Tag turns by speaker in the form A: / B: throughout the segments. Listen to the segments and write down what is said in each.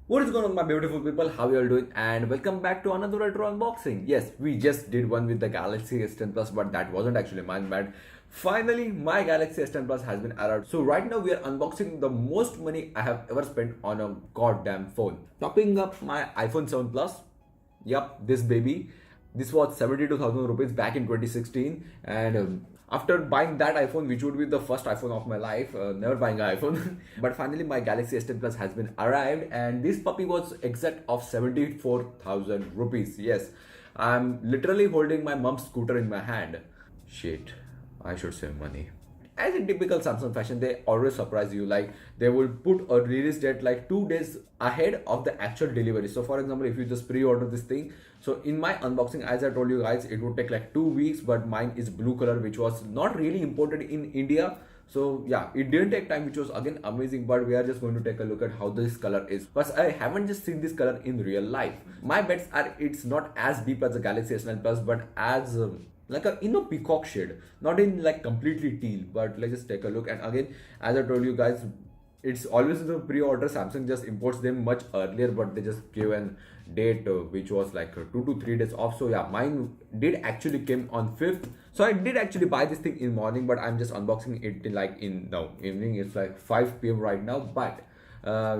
A: What is going on, my beautiful people? How you all doing? And welcome back to another retro unboxing. Yes, we just did one with the Galaxy S10 Plus, but that wasn't actually mine. But finally, my Galaxy S10 Plus has been arrived. So right now we are unboxing the most money I have ever spent on a goddamn phone. Topping up my iPhone 7 Plus. Yup, this baby. This was 72,000 rupees back in 2016, and after buying that iPhone, which would be the first iPhone of my life, never buying an iPhone, but finally my Galaxy S10 Plus has been arrived, and this puppy was exact of 74,000 rupees. Yes, I'm literally holding my mom's scooter in my hand. Shit, I should save money. As in typical Samsung fashion, they always surprise you. Like they will put a release date like 2 days ahead of the actual delivery. So for example, if you just pre-order this thing, so in my unboxing, as I told you guys, it would take like 2 weeks, but mine is blue color, which was not really imported in India. So yeah, it didn't take time, which was again amazing. But we are just going to take a look at how this color is. But I haven't just seen this color in real life. My bets are it's not as deep as the Galaxy S9 Plus, but as like a peacock shade, not in like completely teal. But let's just take a look. And again, as I told you guys, it's always the pre-order. Samsung just imports them much earlier, but they just give an date which was like 2 to 3 days off. So yeah, mine did actually came on 5th. So I did actually buy this thing in morning, but I'm just unboxing it like in now evening. It's like 5 p.m. right now. But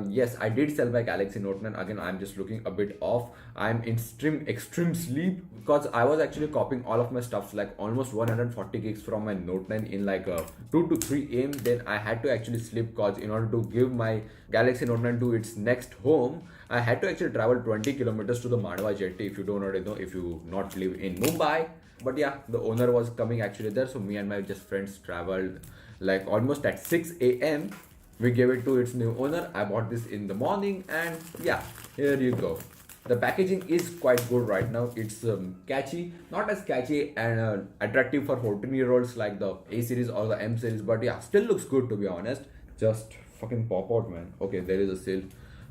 A: yes, I did sell my Galaxy Note 9. Again, I'm just looking a bit off. I'm in extreme sleep because I was actually copying all of my stuffs, like almost 140 gigs from my Note 9 in like 2 to 3 a.m. Then I had to actually sleep because in order to give my Galaxy Note 9 to its next home, I had to actually travel 20 kilometers to the Mandwa jetty. If you don't already know, if you not live in Mumbai. But yeah, the owner was coming actually there, so me and my just friends traveled like almost at 6 a.m. We gave it to its new owner. I bought this in the morning, and yeah, here you go. The packaging is quite good right now. It's catchy, not as catchy and attractive for 14-year-olds like the A series or the M series, but yeah, still looks good to be honest. Just fucking pop out, man. Okay, there is a seal.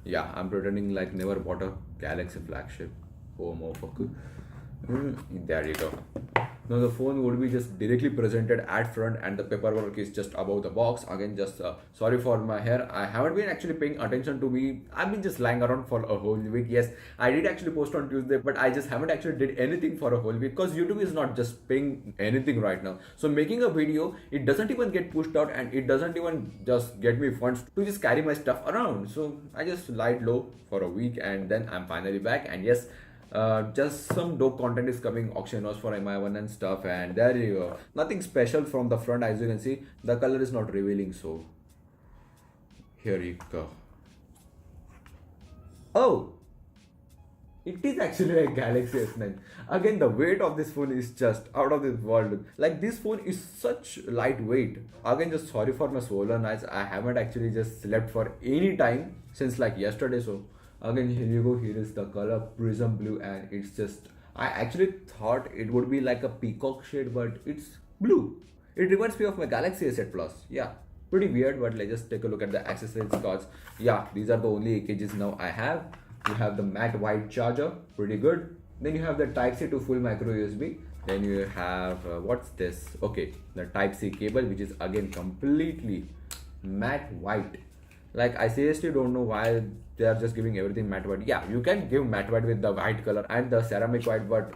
A: Yeah, I'm pretending like never bought a Galaxy flagship. Oh, motherfucker. There you go. Now the phone would be just directly presented at front, and the paperwork is just above the box. Again, just sorry for my hair. I haven't been actually paying attention to me. I've been just lying around for a whole week. Yes, I did actually post on Tuesday, but I just haven't actually did anything for a whole week because YouTube is not just paying anything right now. So making a video, it doesn't even get pushed out, and it doesn't even just get me funds to just carry my stuff around. So I just lied low for a week, and then I'm finally back. And yes, just some dope content is coming, auction house for MI1 and stuff, and there you go. Nothing special from the front. As you can see, the color is not revealing, so here you go. Oh, it is actually a Galaxy S9. Again, the weight of this phone is just out of this world. Like this phone is such lightweight. Again, just sorry for my swollen eyes. I haven't actually just slept for any time since like yesterday, so again, here you go. Here is the color prism blue, and it's just, I actually thought it would be like a peacock shade, but it's blue. It reminds me of my Galaxy S8 Plus. Yeah, pretty weird, but let's just take a look at the accessories cards. Yeah, these are the only AKGs now I have. You have the matte white charger, pretty good. Then you have the Type-C to full micro USB. Then you have what's this? Okay, the Type-C cable, which is again completely matte white. Like I seriously don't know why they are just giving everything matte white. Yeah, you can give matte white with the white color and the ceramic white, but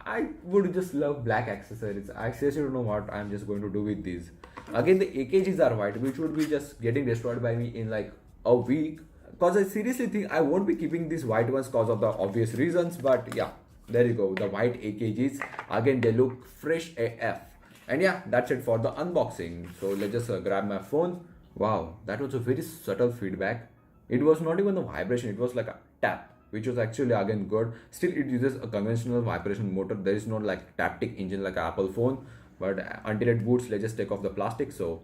A: I would just love black accessories. I seriously don't know what I'm just going to do with these. Again, the AKGs are white, which would be just getting destroyed by me in like a week. Cause I seriously think I won't be keeping these white ones cause of the obvious reasons. But yeah, there you go. The white AKGs. Again, they look fresh AF. And yeah, that's it for the unboxing. So let's just grab my phone. Wow, that was a very subtle feedback. It was not even a vibration, it was like a tap, which was actually again good. Still, it uses a conventional vibration motor. There is no like taptic engine like an Apple phone. But until it boots, let's just take off the plastic. So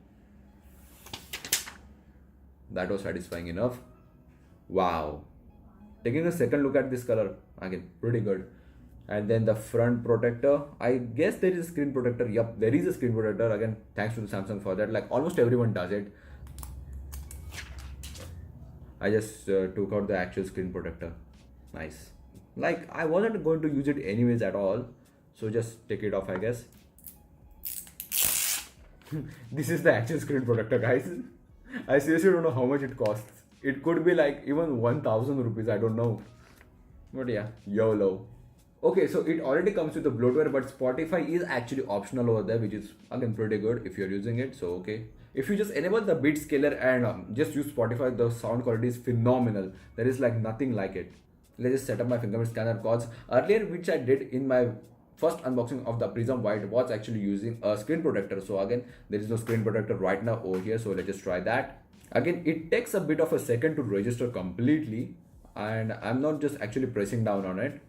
A: that was satisfying enough. Wow. Taking a second look at this color, again, pretty good. And then the front protector, I guess there is a screen protector. Yup, there is a screen protector. Again, thanks to the Samsung for that. Like almost everyone does it. I just took out the actual screen protector. Nice. Like I wasn't going to use it anyways at all, so just take it off, I guess. This is the actual screen protector, guys. I seriously don't know how much it costs. It could be like even 1000 rupees, I don't know. But yeah, YOLO. Okay, so it already comes with the bloatware, but Spotify is actually optional over there, which is again pretty good if you're using it. So okay, if you just enable the beat scaler and just use Spotify, the sound quality is phenomenal. There is like nothing like it. Let's just set up my fingerprint scanner, cause earlier which I did in my first unboxing of the Prism White was actually using a screen protector. So again, there is no screen protector right now over here. So let's just try that. Again, it takes a bit of a second to register completely, and I'm not just actually pressing down on it.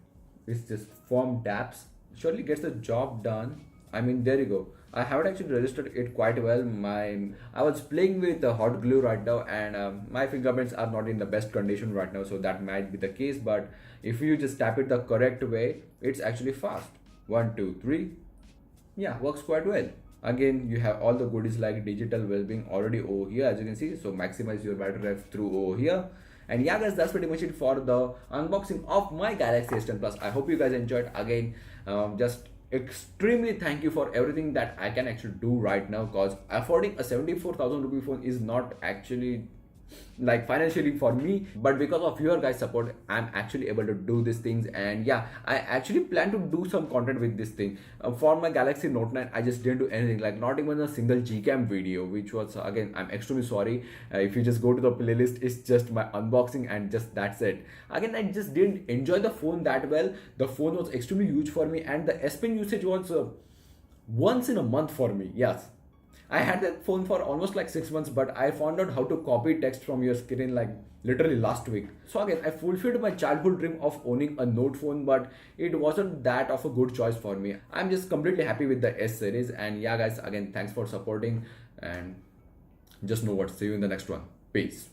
A: It's just form taps. Surely gets the job done. I mean, there you go. I haven't actually registered it quite well. I was playing with hot glue right now, and my fingerprints are not in the best condition right now, so that might be the case. But if you just tap it the correct way, it's actually fast. 1, 2, 3. Yeah, works quite well. Again, you have all the goodies like digital well-being already over here, as you can see. So maximize your battery life through over here. And yeah guys, that's pretty much it for the unboxing of my Galaxy S10 Plus. I hope you guys enjoyed. Again, just extremely thank you for everything that I can actually do right now, because affording a 74,000 rupee phone is not actually like financially for me, but because of your guys support, I'm actually able to do these things. And yeah, I actually plan to do some content with this thing. For my Galaxy Note 9, I just didn't do anything, like not even a single Gcam video, which was again, I'm extremely sorry. If you just go to the playlist, it's just my unboxing and just that's it. Again, I just didn't enjoy the phone that well. The phone was extremely huge for me, and the S10 usage was once in a month for me. Yes, I had that phone for almost like 6 months, but I found out how to copy text from your screen like literally last week. So again, I fulfilled my childhood dream of owning a Note phone, but it wasn't that of a good choice for me. I'm just completely happy with the S series. And yeah guys, again, thanks for supporting, and just know what. See you in the next one. Peace.